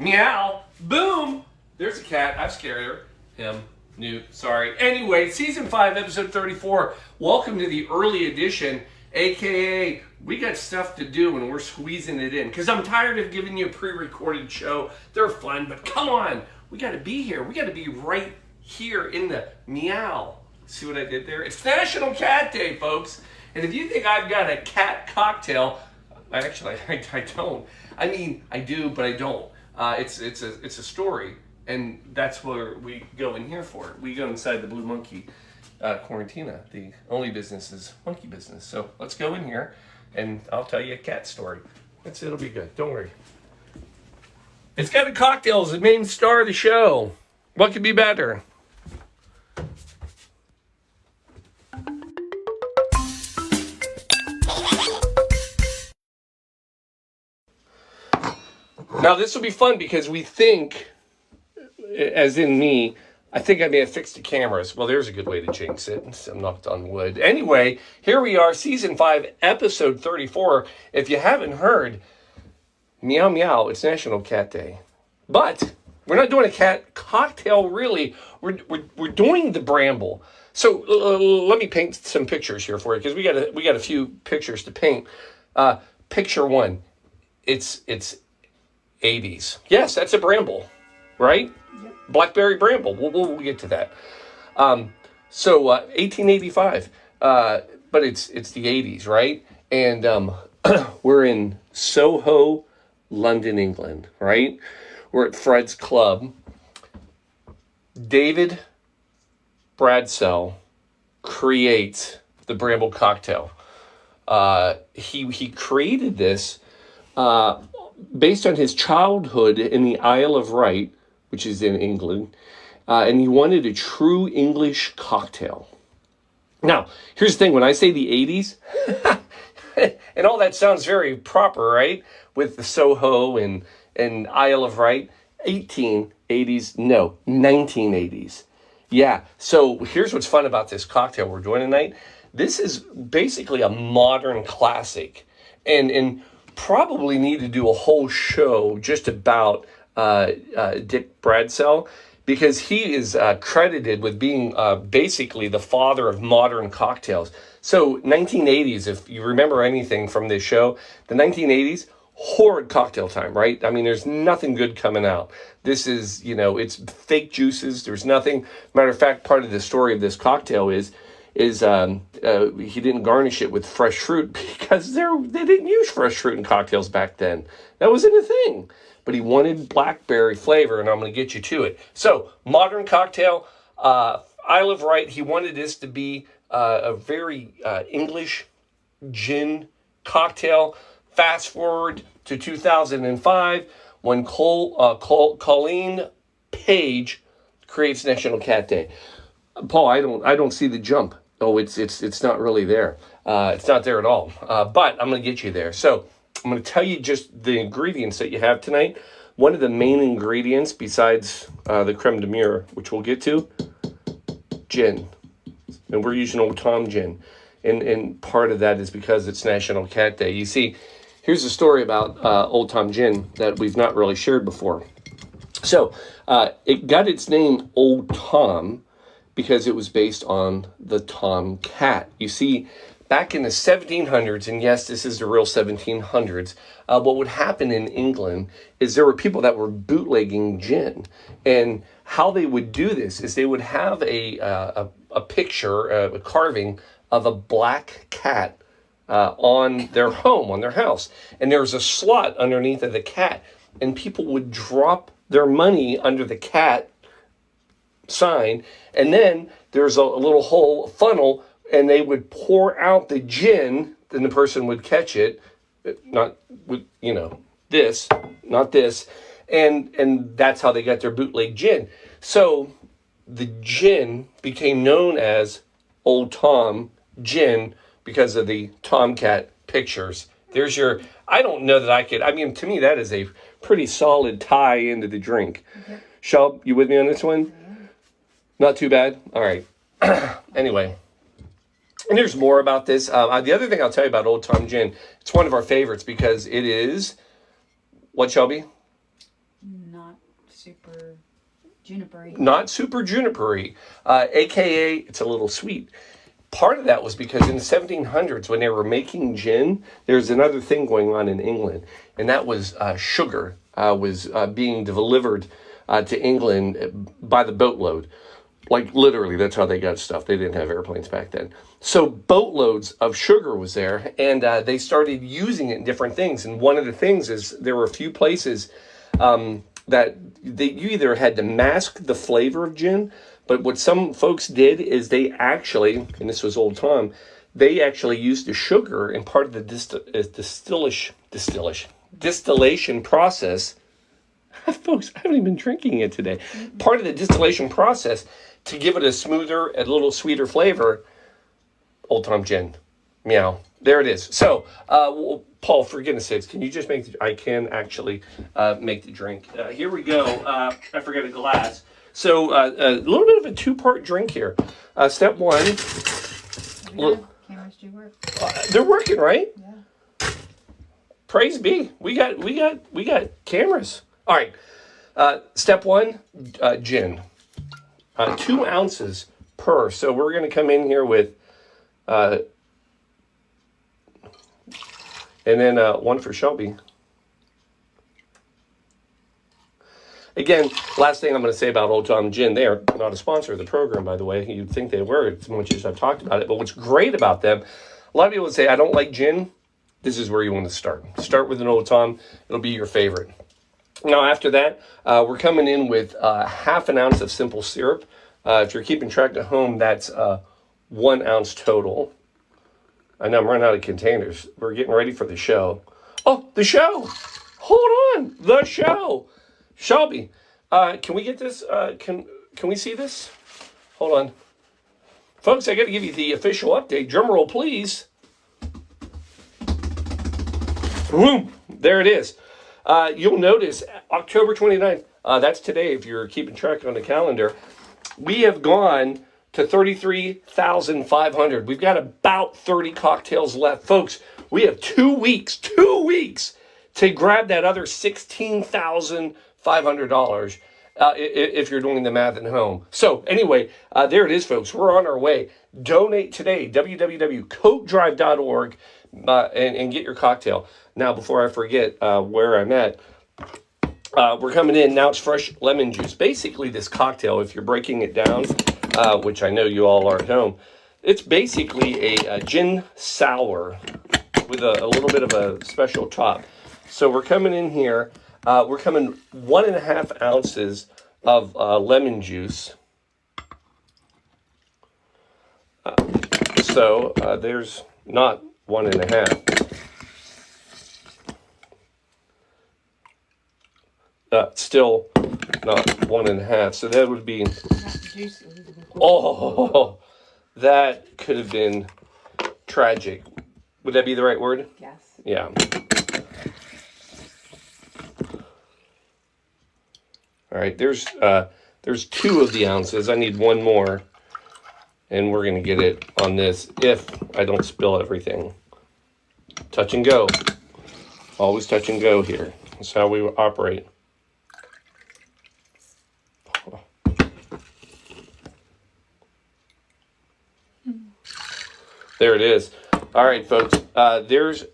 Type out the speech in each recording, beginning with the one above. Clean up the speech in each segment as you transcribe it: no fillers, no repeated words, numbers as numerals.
Meow. Boom. There's a cat. I've scared her. Him. Newt. Sorry. Anyway, season 5, episode 34. Welcome to the early edition, aka we got stuff to do and we're squeezing it in. Because I'm tired of giving you a pre-recorded show. They're fun, but come on. We got to be here. We got to be right here in the meow. See what I did there? It's National Cat Day, folks. And if you think I've got a cat cocktail, actually, I don't. I mean, I do, but I don't. It's a story, and that's where we go in here for. We go inside the Blue Monkey Quarantina. The only business is monkey business. So let's go in here, and I'll tell you a cat story. It'll be good. Don't worry. It's got a cocktail as the main star of the show. What could be better? Now, this will be fun because we think, as in me, I think I may have fixed the cameras. Well, there's a good way to jinx it. I'm knocked on wood. Anyway, here we are, season 5, episode 34. If you haven't heard, meow meow, it's National Cat Day. But we're not doing a cat cocktail, really. We're doing the Bramble. So let me paint some pictures here for you because we got a few pictures to paint. Picture 1, it's 80s. Yes, that's a Bramble, right? Yep. Blackberry Bramble. We'll get to that. 1885. But it's the 80s, right? And we're in Soho, London, England, right? We're at Fred's Club. David Bradsell creates the Bramble cocktail. He created this based on his childhood in the Isle of Wight, which is in England, and he wanted a true English cocktail. Now, here's the thing. When I say the 80s, and all that sounds very proper, right? With the Soho and Isle of Wight, 1880s, no, 1980s. Yeah, so here's what's fun about this cocktail we're doing tonight. This is basically a modern classic, and probably need to do a whole show just about Dick Bradsell, because he is credited with being basically the father of modern cocktails. So 1980s, if you remember anything from this show, the 1980s, horrid cocktail time, right? I mean, there's nothing good coming out. This is, it's fake juices. There's nothing. Matter of fact, part of the story of this cocktail is he didn't garnish it with fresh fruit because they didn't use fresh fruit in cocktails back then. That wasn't a thing. But he wanted blackberry flavor, and I'm going to get you to it. So, modern cocktail, Isle of Wight. He wanted this to be a very English gin cocktail. Fast forward to 2005 when Colleen Page creates National Cat Day. Paul, I don't see the jump. Oh, it's not really there. It's not there at all. But I'm going to get you there. So I'm going to tell you just the ingredients that you have tonight. One of the main ingredients, besides the Creme de Mure, which we'll get to, gin. And we're using Old Tom gin. And part of that is because it's National Cat Day. You see, here's a story about Old Tom gin that we've not really shared before. So it got its name Old Tom because it was based on the Tom cat. You see, back in the 1700s, and yes, this is the real 1700s, what would happen in England is there were people that were bootlegging gin. And how they would do this is they would have a picture, a carving of a black cat on their home, on their house. And there was a slot underneath of the cat. And people would drop their money under the cat sign, and then there's a little hole, funnel, and they would pour out the gin, then the person would catch it, not with, this, not this, and that's how they got their bootleg gin. So the gin became known as Old Tom gin because of the Tomcat pictures. There's your, I don't know that I could, to me that is a pretty solid tie into the drink. Okay. Shelb, you with me on this one? Not too bad? All right. Anyway, and there's more about this. The other thing I'll tell you about Old Tom Gin, it's one of our favorites because it is, what, Shelby? super junipery. Not super junipery, aka it's a little sweet. Part of that was because in the 1700s, when they were making gin, there's another thing going on in England, and that was sugar was being delivered to England by the boatload. Like literally, that's how they got stuff. They didn't have airplanes back then. So boatloads of sugar was there, and they started using it in different things. And one of the things is there were a few places that you either had to mask the flavor of gin, but what some folks did is they actually, and this was old Tom, they actually used the sugar in part of the distillation process. Folks, I haven't even been drinking it today. Part of the distillation process to give it a smoother, a little sweeter flavor. Old Tom gin. Meow. There it is. So, Paul, for goodness sakes, can you just make I can actually make the drink. Here we go. I forgot a glass. So, a little bit of a two-part drink here. Step one. Yeah, cameras do work. They're working, right? Yeah. Praise be. We got cameras. All right. Step one, gin. 2 ounces per. So we're going to come in here with, and then one for Shelby. Again, last thing I'm going to say about Old Tom Gin, they are not a sponsor of the program, by the way. You'd think they were, as much as I've talked about it. But what's great about them, a lot of people would say, I don't like gin. This is where you want to start. Start with an Old Tom. It'll be your favorite. Now, after that, we're coming in with half an ounce of simple syrup. If you're keeping track at home, that's 1 ounce total. I know I'm running out of containers. We're getting ready for the show. Oh, the show! Hold on! The show! Shelby, can we get this? Can we see this? Hold on. Folks, I got to give you the official update. Drum roll, please. Boom! There it is. You'll notice October 29th, that's today if you're keeping track on the calendar, we have gone to 33,500. We've got about 30 cocktails left. Folks, we have 2 weeks to grab that other $16,500 if you're doing the math at home. So anyway, there it is, folks. We're on our way. Donate today, www.coatdrive.org, and get your cocktail. Now, before I forget where I'm at, we're coming in. Now it's fresh lemon juice. Basically, this cocktail, if you're breaking it down, which I know you all are at home, it's basically a gin sour with a little bit of a special top. So we're coming in here. We're coming 1.5 ounces of lemon juice. So there's not 1.5. Still not 1.5. So that would be. Oh, that could have been tragic. Would that be the right word? Yes. Yeah. All right. There's 2 of the ounces. I need 1 more, and we're gonna get it on this if I don't spill everything. Touch and go. Always touch and go here. That's how we operate. There it is. All right, folks. Here's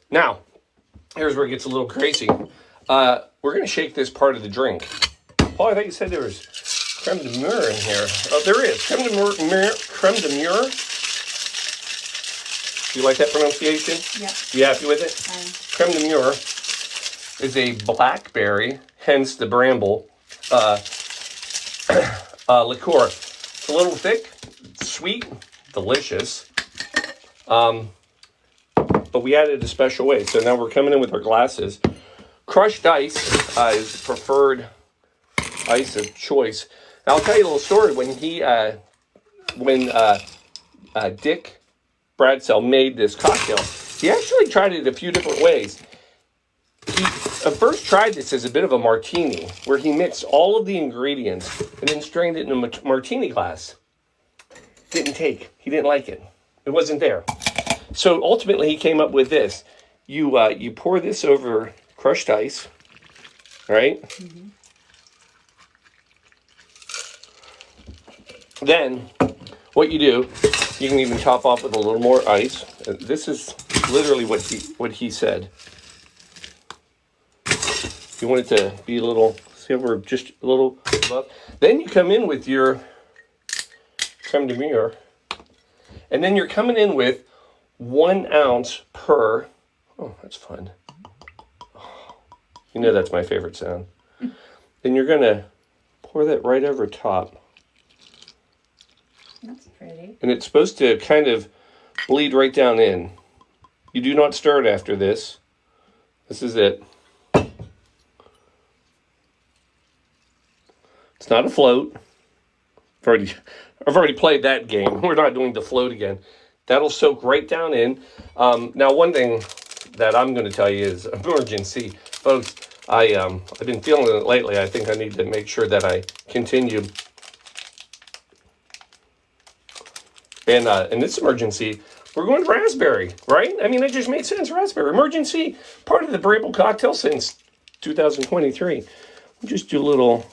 where it gets a little crazy. We're going to shake this part of the drink. Paul, I thought you said there was creme de mure in here. Oh, there is. Creme de mure. Creme de mure. Do you like that pronunciation? Yeah. You happy with it? Creme de mure is a blackberry, hence the Bramble, liqueur. It's a little thick, sweet, delicious. But we added a special way. So now we're coming in with our glasses. Crushed ice is the preferred ice of choice. Now I'll tell you a little story. When Dick Bradsell made this cocktail, he actually tried it a few different ways. He first tried this as a bit of a martini, where he mixed all of the ingredients and then strained it in a martini glass. Didn't take. He didn't like it. It wasn't there. So ultimately, he came up with this. You pour this over crushed ice, right? Mm-hmm. Then, what you do, you can even top off with a little more ice. This is literally what he said. You want it to be a little, see how we're just a little above. Then you come in with your Creme de Mure. And then you're coming in with 1 ounce per, oh, that's fun. Oh, you know that's my favorite sound. Then you're going to pour that right over top. That's pretty. And it's supposed to kind of bleed right down in. You do not stir it after this. This is it. It's not a float. I've already played that game. We're not doing the float again. That'll soak right down in. Now, one thing that I'm going to tell you is emergency. Folks, I've been feeling it lately. I think I need to make sure that I continue. And in this emergency, we're going raspberry, right? I mean, it just made sense. Raspberry. Emergency, part of the Bramble cocktail since 2023. We'll just do a little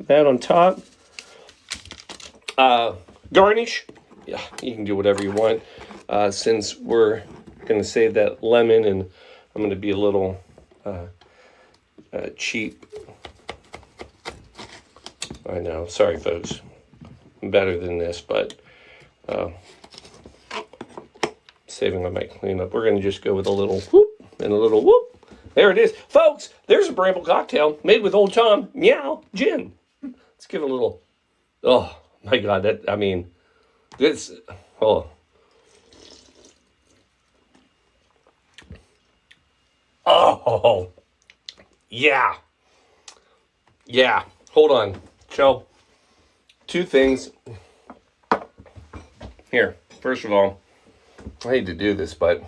that on top. Garnish. Yeah, you can do whatever you want. Since we're going to save that lemon, and I'm going to be a little cheap. I know. Sorry, folks. I'm better than this, but saving on my cleanup. We're going to just go with a little whoop and a little whoop. There it is. Folks, there's a Bramble cocktail made with Old Tom Meow Gin. Let's give it a little, oh my God, that, I mean, this, oh. Oh, yeah. Yeah, hold on. So, 2 things. Here, first of all, I hate to do this, but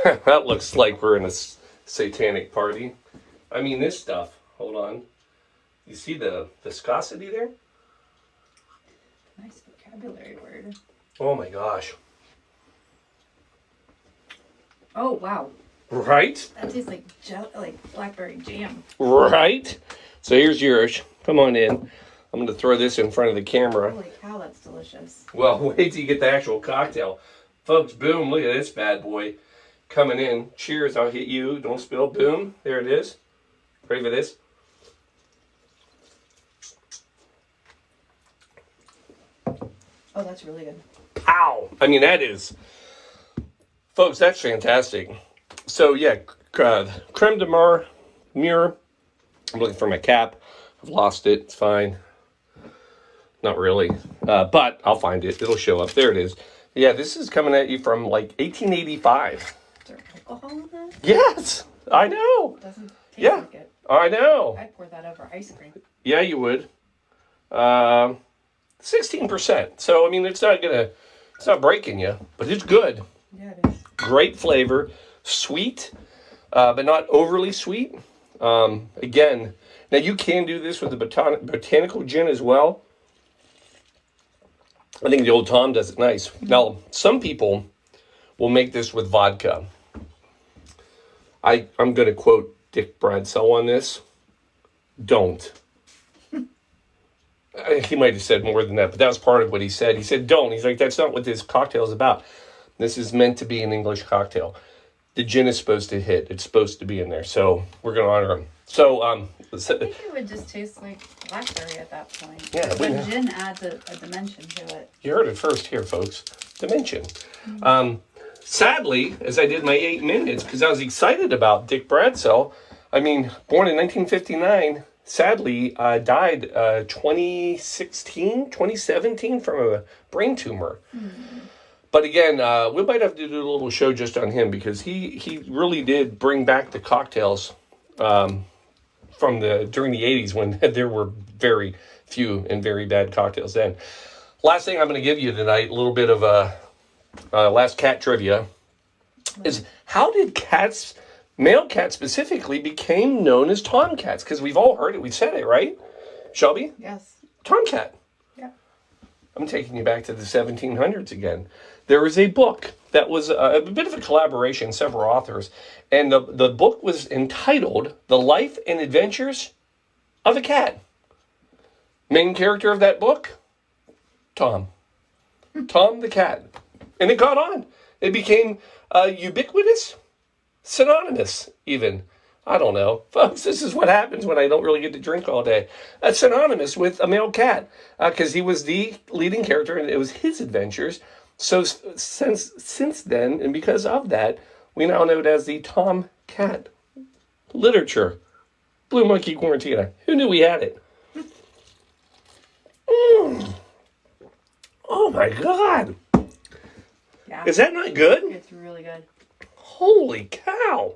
that looks like we're in a satanic party. I mean, this stuff, hold on. You see the viscosity there? Nice vocabulary word. Oh my gosh. Oh, wow. Right? That tastes like blackberry jam. Right? So here's yours. Come on in. I'm going to throw this in front of the camera. Holy cow, that's delicious. Well, wait till you get the actual cocktail. Folks, boom, look at this bad boy coming in. Cheers, I'll hit you. Don't spill. Boom. There it is. Ready for this? Oh, that's really good. Pow! I mean, that is... Folks, that's fantastic. So, yeah, Creme de Mure. I'm looking for my cap. I've lost it. It's fine. Not really. But I'll find it. It'll show up. There it is. Yeah, this is coming at you from, like, 1885. Is there alcohol in that? Yes! I know! Doesn't taste Yeah. like it. I know. I'd pour that over ice cream. Yeah, you would. 16%. So, I mean, it's not breaking you, but it's good. Yeah, it is. Great flavor. Sweet, but not overly sweet. Again, now you can do this with the botanical gin as well. I think the Old Tom does it nice. Mm-hmm. Now, some people will make this with vodka. I'm going to quote Dick Bradsell on this. Don't. He might have said more than that, but that was part of what he said. He said, don't. He's like, that's not what this cocktail is about. This is meant to be an English cocktail. The gin is supposed to hit. It's supposed to be in there. So we're going to honor him. So, I think it would just taste like blackberry at that point. Yeah, but the gin adds a dimension to it. You heard it first here, folks. Dimension. Mm-hmm. Sadly, as I did my 8 minutes, because I was excited about Dick Bradsell, I mean, born in 1959, sadly died 2017 from a brain tumor. Mm-hmm. But again, we might have to do a little show just on him because he really did bring back the cocktails during the 80s when there were very few and very bad cocktails then. Last thing I'm going to give you tonight, a little bit of last cat trivia, is how did cats, male cats specifically, became known as tomcats? Because we've all heard it. We've said it, right? Shelby? Yes. Tomcat. Yeah. I'm taking you back to the 1700s again. There was a book that was a bit of a collaboration, several authors, and the book was entitled The Life and Adventures of a Cat. Main character of that book? Tom. Tom the cat. And it caught on. It became ubiquitous, synonymous even. I don't know. Folks, this is what happens when I don't really get to drink all day. Synonymous with a male cat because he was the leading character and it was his adventures. So since then, and because of that, we now know it as the Tom Cat literature. Blue Monkey Quarantina. Who knew we had it? Oh my God. Yeah. Is that not good? It's really good. Holy cow.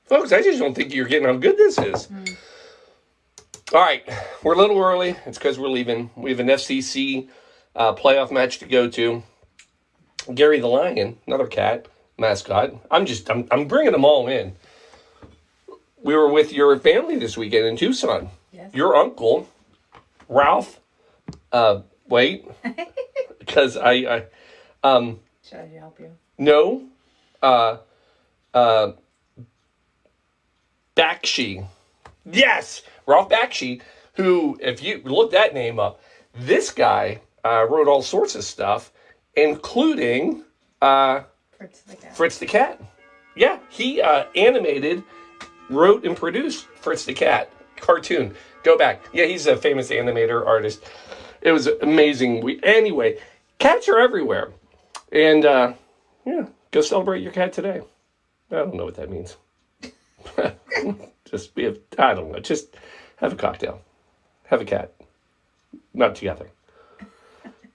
Folks, I just don't think you're getting how good this is. All right. We're a little early. It's because we're leaving. We have an FCC playoff match to go to. Gary the Lion, another cat mascot. I'm bringing them all in. We were with your family this weekend in Tucson. Yes. Your uncle, Ralph, wait, because Should I help you? no, Bakshi. Yes, Ralph Bakshi, who, if you look that name up, this guy wrote all sorts of stuff, including Fritz the cat. Fritz the Cat. Yeah, he animated, wrote, and produced Fritz the Cat cartoon. Go back. Yeah, he's a famous animator artist. It was amazing. Anyway, cats are everywhere. And, yeah, go celebrate your cat today. I don't know what that means. I don't know. Just have a cocktail. Have a cat. Not together.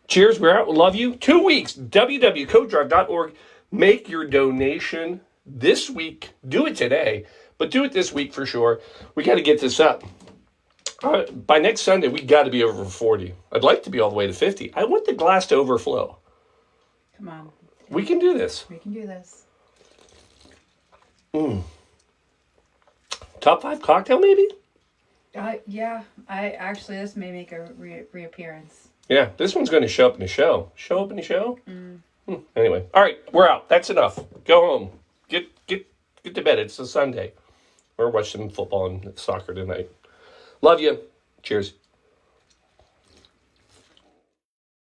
Cheers. We're out. Love you. 2 weeks. www.codedrive.org. Make your donation this week. Do it today, but do it this week for sure. We got to get this up. By next Sunday, we got to be over 40. I'd like to be all the way to 50. I want the glass to overflow. Come on. We can do this. We can do this. Top 5 cocktail, maybe? Yeah. This may make a reappearance. Yeah, this one's going to show up in the show. Show up in the show? Anyway, all right, we're out. That's enough. Go home. Get to bed. It's a Sunday. We're watching football and soccer tonight. Love you. Cheers.